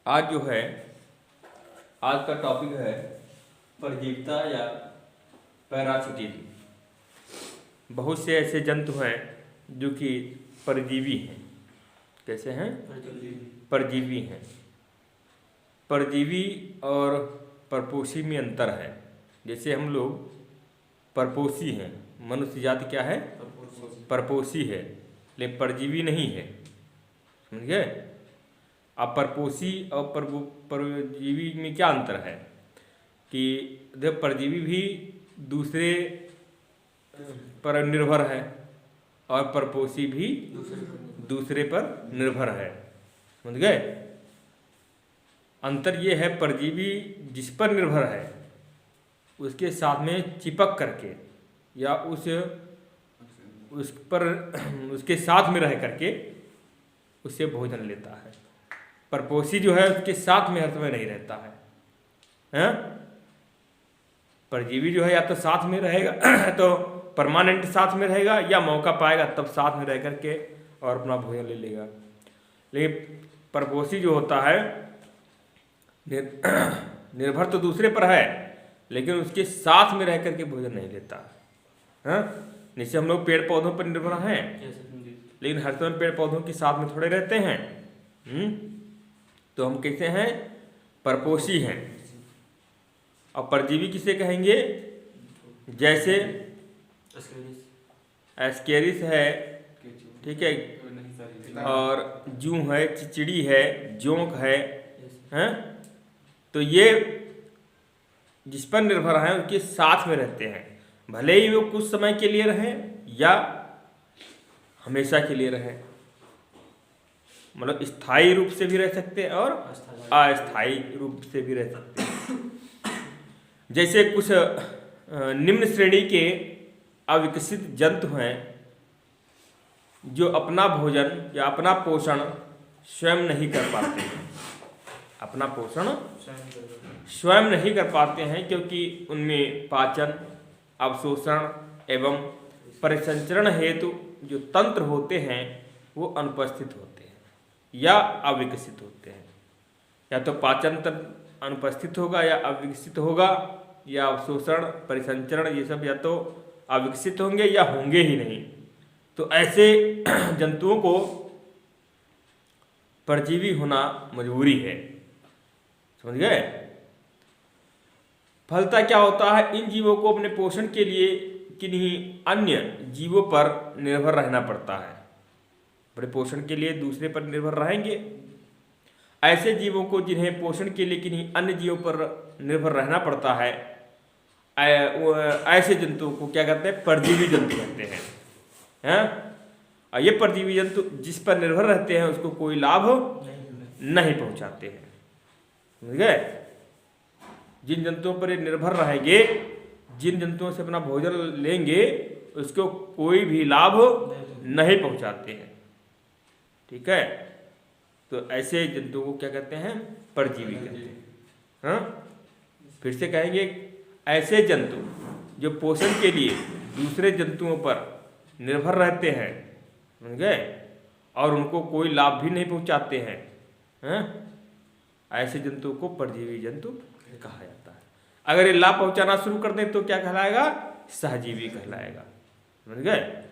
आज जो है आज का टॉपिक है परजीविता या पैरासिटिज्म। बहुत से ऐसे जंतु हैं जो कि परजीवी हैं। कैसे हैं? परजीवी हैं। परजीवी और परपोषी में अंतर है। जैसे हम लोग परपोषी हैं, मनुष्य जाति क्या है? परपोषी है, लेकिन परजीवी नहीं है। समझ गए? अब परपोषी और परजीवी में क्या अंतर है कि जब परजीवी भी दूसरे पर निर्भर है और परपोषी भी दूसरे पर निर्भर है। समझ गए? अंतर ये है, परजीवी जिस पर निर्भर है उसके साथ में चिपक करके या उस पर उसके साथ में रह करके उससे भोजन लेता है। परपोषी जो है उसके साथ में हर समय नहीं रहता है, हैं? परजीवी जो है या तो साथ में रहेगा तो परमानेंट साथ में रहेगा, या मौका पाएगा तब साथ में रह करके और अपना भोजन ले लेगा। लेकिन परपोषी जो होता है निर्भर तो दूसरे पर है, लेकिन उसके साथ में रह करके भोजन नहीं लेता है। जैसे हम लोग पेड़ पौधों पर निर्भर हैं, लेकिन हर समय पेड़ पौधों के साथ में थोड़े रहते हैं। तो हम कैसे हैं? परपोषी हैं। और परजीवी किसे कहेंगे? जैसे एस्केरिस है, ठीक है, और जूं है, चिचड़ी है, जोंक है, हैं? तो ये जिस पर निर्भर हैं उनके साथ में रहते हैं, भले ही वो कुछ समय के लिए रहें या हमेशा के लिए रहें। मतलब स्थायी रूप से भी रह सकते हैं और अस्थायी रूप से भी रह सकते हैं। जैसे कुछ निम्न श्रेणी के अविकसित जंतु हैं जो अपना भोजन या अपना पोषण स्वयं नहीं कर पाते हैं। अपना पोषण स्वयं नहीं कर पाते हैं क्योंकि उनमें पाचन, अवशोषण एवं परिसंचरण हेतु जो तंत्र होते हैं वो अनुपस्थित होते हैं या अविकसित होते हैं। या तो पाचन तंत्र अनुपस्थित होगा या अविकसित होगा, या अवशोषण, परिसंचरण ये सब या तो अविकसित होंगे या होंगे ही नहीं। तो ऐसे जंतुओं को परजीवी होना मजबूरी है। समझ गए? फलतः क्या होता है, इन जीवों को अपने पोषण के लिए किन्हीं अन्य जीवों पर निर्भर रहना पड़ता है। अपने पोषण के लिए दूसरे पर निर्भर रहेंगे। ऐसे जीवों को जिन्हें पोषण के लिए किन्हीं अन्य जीवों पर निर्भर रहना पड़ता है, ऐसे जंतुओं को क्या कहते हैं? परजीवी जंतु कहते हैं। और ये परजीवी जंतु जिस पर निर्भर रहते हैं उसको कोई लाभ नहीं पहुंचाते हैं। समझ गए? जिन जंतुओं पर निर्भर रहेंगे, जिन जंतुओं से अपना भोजन लेंगे, उसको कोई भी लाभ नहीं पहुंचाते हैं। ठीक है? तो ऐसे जंतुओं को क्या कहते हैं? परजीवी कहते हैं। फिर से कहेंगे, ऐसे जंतु जो पोषण के लिए दूसरे जंतुओं पर निर्भर रहते हैं, समझ गए, और उनको कोई लाभ भी नहीं पहुंचाते हैं, ऐसे जंतुओं को परजीवी जंतु कहा जाता है। अगर ये लाभ पहुंचाना शुरू कर दें तो क्या कहलाएगा? सहजीवी कहलाएगा। समझ गए?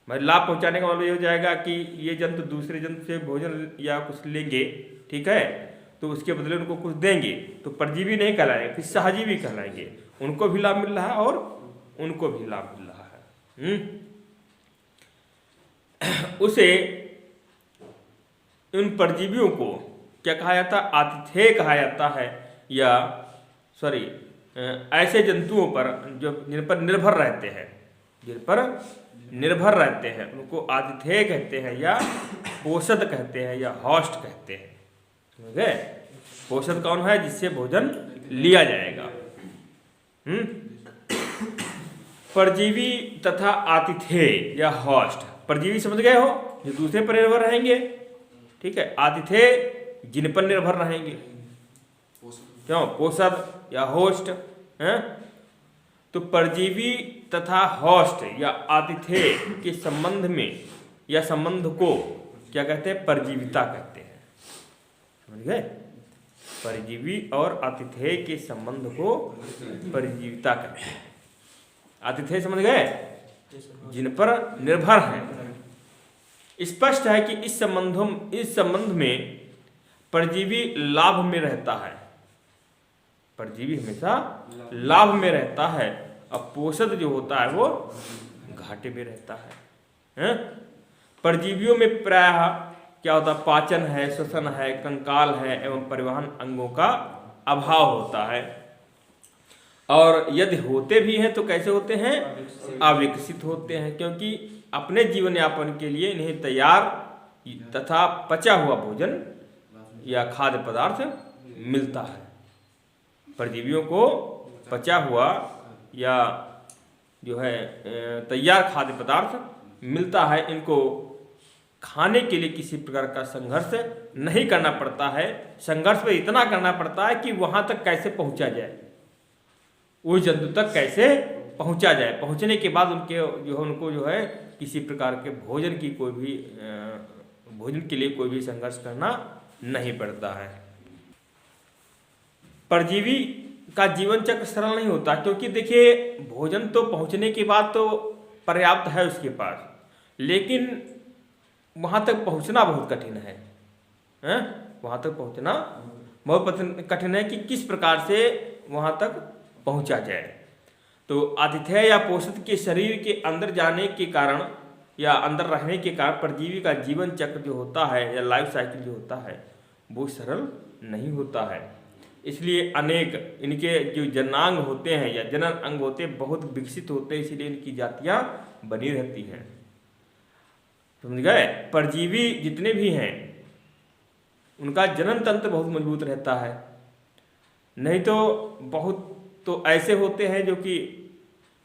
भाई लाभ पहुंचाने का मतलब ये हो जाएगा कि ये जंतु दूसरे जंतु से भोजन या कुछ लेंगे, ठीक है, तो उसके बदले उनको कुछ देंगे, तो परजीवी नहीं कहलाएंगे, फिर सहजीवी कहलाएंगे। उनको भी लाभ मिल रहा है और उनको भी लाभ मिल रहा है। उसे उन परजीवियों को क्या कहा जाता है? आतिथेय कहा जाता है, या ऐसे जंतुओं पर जो जिन पर निर्भर रहते हैं, उनको आतिथेय कहते हैं या पोषद कहते हैं या होस्ट कहते हैं। समझ गए? पोषद कौन है? जिससे भोजन लिया जाएगा। परजीवी तथा आतिथेय या होस्ट। परजीवी समझ गए हो, जो दूसरे पर निर्भर रहेंगे, ठीक है। आतिथेय जिन पर निर्भर रहेंगे, क्यों? पोषद या होस्ट हैं। तो परजीवी तथा होस्ट या आतिथेय के संबंध में या संबंध को क्या कहते हैं? परजीविता कहते हैं। समझ गए? परजीवी और आतिथेय के संबंध को परजीविता कहते हैं। आतिथेय समझ गए, जिन पर निर्भर है। स्पष्ट है कि इस संबंध में परजीवी लाभ में रहता है, परजीवी हमेशा लाभ में रहता है, अब पोषक जो होता है वो घाटे में रहता है। परजीवियों में प्रायः क्या होता है, पाचन है, श्वसन है, कंकाल है एवं परिवहन अंगों का अभाव होता है। और यदि होते भी हैं तो कैसे होते हैं, अविकसित होते हैं, क्योंकि अपने जीवन यापन के लिए इन्हें तैयार तथा पचा हुआ भोजन या खाद्य पदार्थ मिलता है। परजीवियों को पचा हुआ या जो है तैयार खाद्य पदार्थ मिलता है, इनको खाने के लिए किसी प्रकार का संघर्ष नहीं करना पड़ता है। संघर्ष में इतना करना पड़ता है कि वहाँ तक कैसे पहुँचा जाए, उस जंतु तक कैसे पहुँचा जाए। पहुँचने के बाद उनको जो है किसी प्रकार के भोजन के लिए कोई भी संघर्ष करना नहीं पड़ता है। परजीवी का जीवन चक्र सरल नहीं होता, क्योंकि देखिए भोजन तो पहुँचने के बाद तो पर्याप्त है उसके पास, लेकिन वहाँ तक पहुँचना बहुत कठिन है। वहाँ तक पहुँचना बहुत कठिन है कि किस प्रकार से वहाँ तक पहुँचा जाए। तो आतिथेय या पोषक के शरीर के अंदर जाने के कारण या अंदर रहने के कारण परजीवी का जीवन चक्र जो होता है या लाइफ साइकिल जो होता है वो सरल नहीं होता है। इसलिए अनेक इनके जो जनांग होते हैं या जनन अंग होते हैं बहुत विकसित होते हैं, इसलिए इनकी जातियाँ बनी रहती हैं। समझ गए। परजीवी जितने भी हैं उनका जनन तंत्र बहुत मजबूत रहता है, नहीं तो बहुत तो ऐसे होते हैं जो कि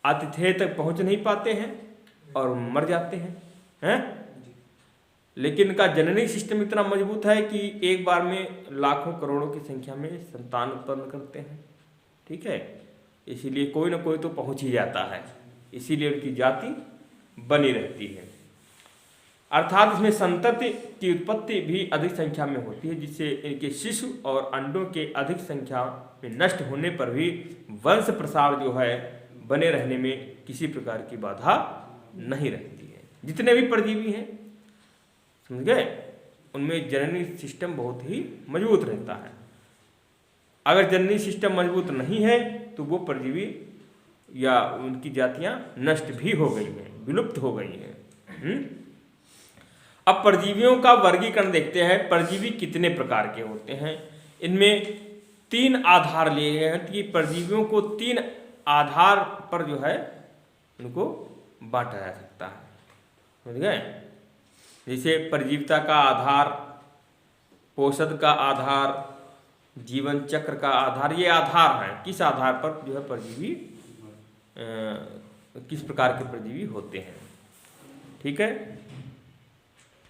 आतिथेय तक पहुंच नहीं पाते हैं और मर जाते हैं। लेकिन इनका जननी सिस्टम इतना मजबूत है कि एक बार में लाखों करोड़ों की संख्या में संतान उत्पन्न करते हैं। ठीक है, इसीलिए कोई ना कोई तो पहुंच ही जाता है, इसीलिए उनकी जाति बनी रहती है। अर्थात इसमें संतति की उत्पत्ति भी अधिक संख्या में होती है, जिससे इनके शिशु और अंडों के अधिक संख्या में नष्ट होने पर भी वंश प्रसार जो है बने रहने में किसी प्रकार की बाधा नहीं रहती है। जितने भी परजीवी हैं समझ गए, उनमें जननी सिस्टम बहुत ही मजबूत रहता है। अगर जननी सिस्टम मजबूत नहीं है तो वो परजीवी या उनकी जातियां नष्ट भी हो गई हैं, विलुप्त हो गई हैं। अब परजीवियों का वर्गीकरण देखते हैं। परजीवी कितने प्रकार के होते हैं। इनमें 3 आधार लिए गए हैं कि परजीवियों को 3 आधार पर जो है उनको बांटा जा सकता है। समझ गए। जैसे परजीविता का आधार, पोषद का आधार, जीवन चक्र का आधार, ये आधार हैं किस आधार पर जो है परजीवी किस प्रकार के परजीवी होते हैं। ठीक है।